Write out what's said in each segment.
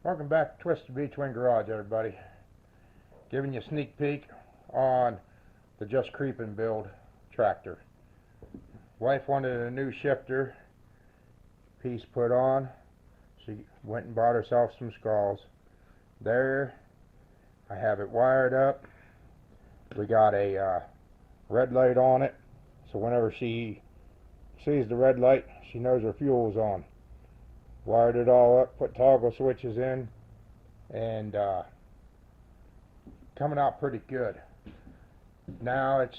Welcome back to Twisted V Twin Garage, everybody. Giving you a sneak peek on the Justcreepin build tractor. Wife wanted a new shifter piece put on. She went and bought herself some scalls. There, I have it wired up. We got a red light on it, so whenever she sees the red light, she knows her fuel's on. Wired it all up, put toggle switches in, and coming out pretty good. Now it's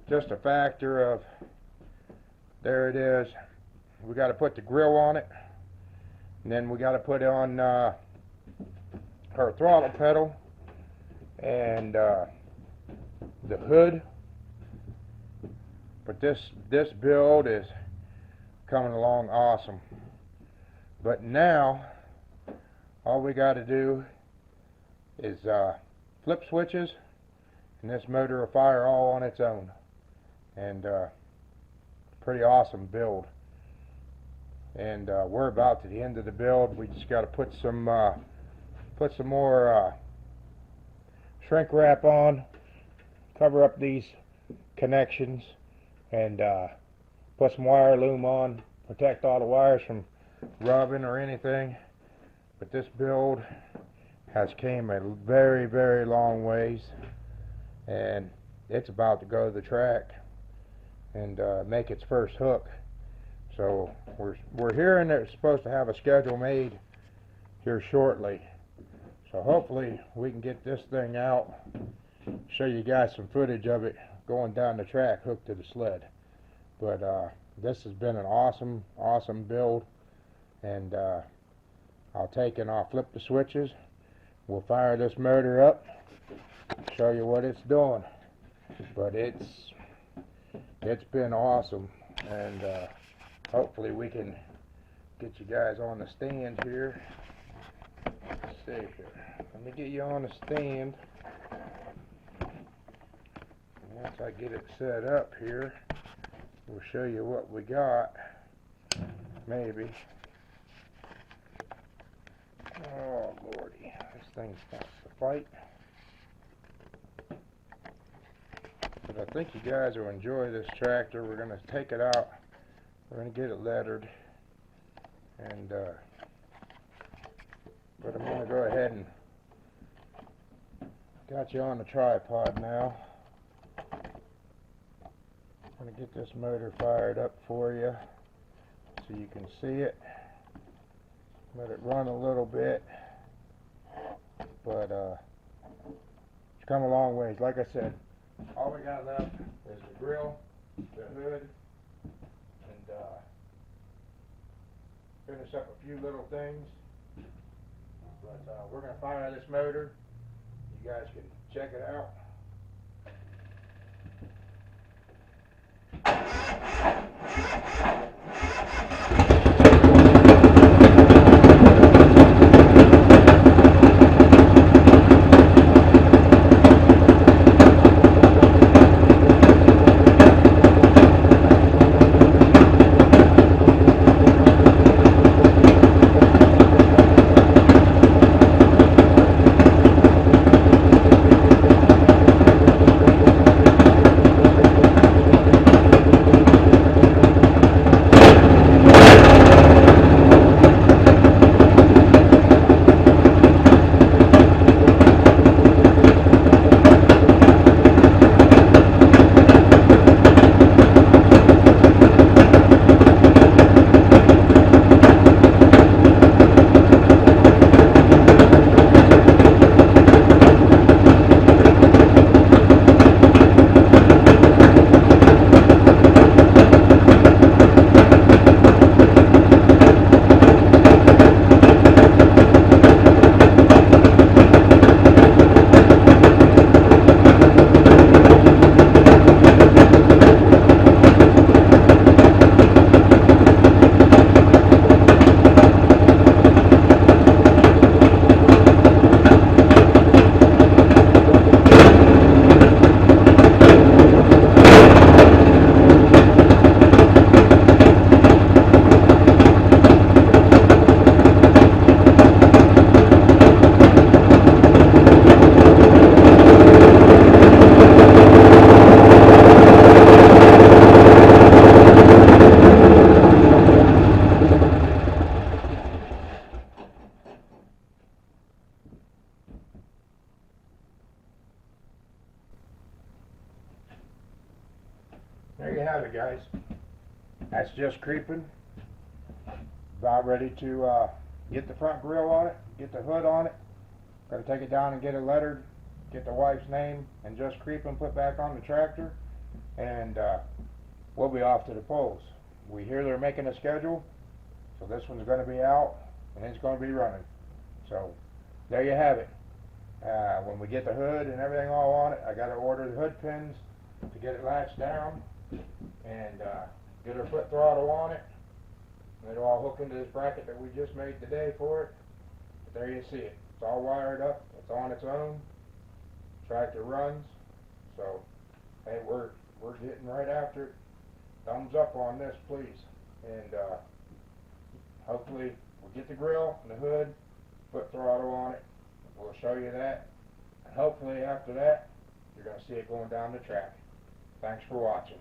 just a factor of, there it is, we got to put the grill on it, and then we got to put on her throttle pedal and the hood. But this build is coming along awesome. But now all we got to do is flip switches, and this motor will fire all on its own. And pretty awesome build. And we're about to the end of the build. We just got to put some more shrink wrap on, cover up these connections, and put some wire loom on, protect all the wires from rubbing or anything. But this build has came a very, very long ways, and it's about to go to the track and make its first hook. So we're hearing that it's supposed to have a schedule made here shortly. So hopefully we can get this thing out, show you guys some footage of it going down the track hooked to the sled. But this has been an awesome build. And I'll take and I'll flip the switches. We'll fire this motor up, show you what it's doing. But it's been awesome, and hopefully we can get you guys on the stand here. Let's see here. Let me get you on the stand. Once I get it set up here, we'll show you what we got. Maybe. Oh lordy, this thing starts to fight. But I think you guys will enjoy this tractor. We're going to take it out. We're going to get it lettered. And but I'm going to go ahead and got you on the tripod now. I'm going to get this motor fired up for you so you can see it. Let it run a little bit, but it's come a long ways. Like I said, all we got left is the grill, the hood, and finish up a few little things. But we're going to fire this motor. You guys can check it out. There you have it, guys. That's Justcreepin. About ready to get the front grille on it, get the hood on it. Gotta take it down and get it lettered, get the wife's name and Justcreepin put back on the tractor, and we'll be off to the polls. We hear they're making a schedule, so this one's going to be out and it's going to be running. So there you have it. When we get the hood and everything all on it, I got to order the hood pins to get it latched down and get our foot throttle on it. It'll all hook into this bracket that we just made today for it. But there you see it. It's all wired up. It's on its own. Tractor runs. So hey, we're getting right after it. Thumbs up on this, please. And hopefully we'll get the grill and the hood, foot throttle on it. We'll show you that. And hopefully after that, you're going to see it going down the track. Thanks for watching.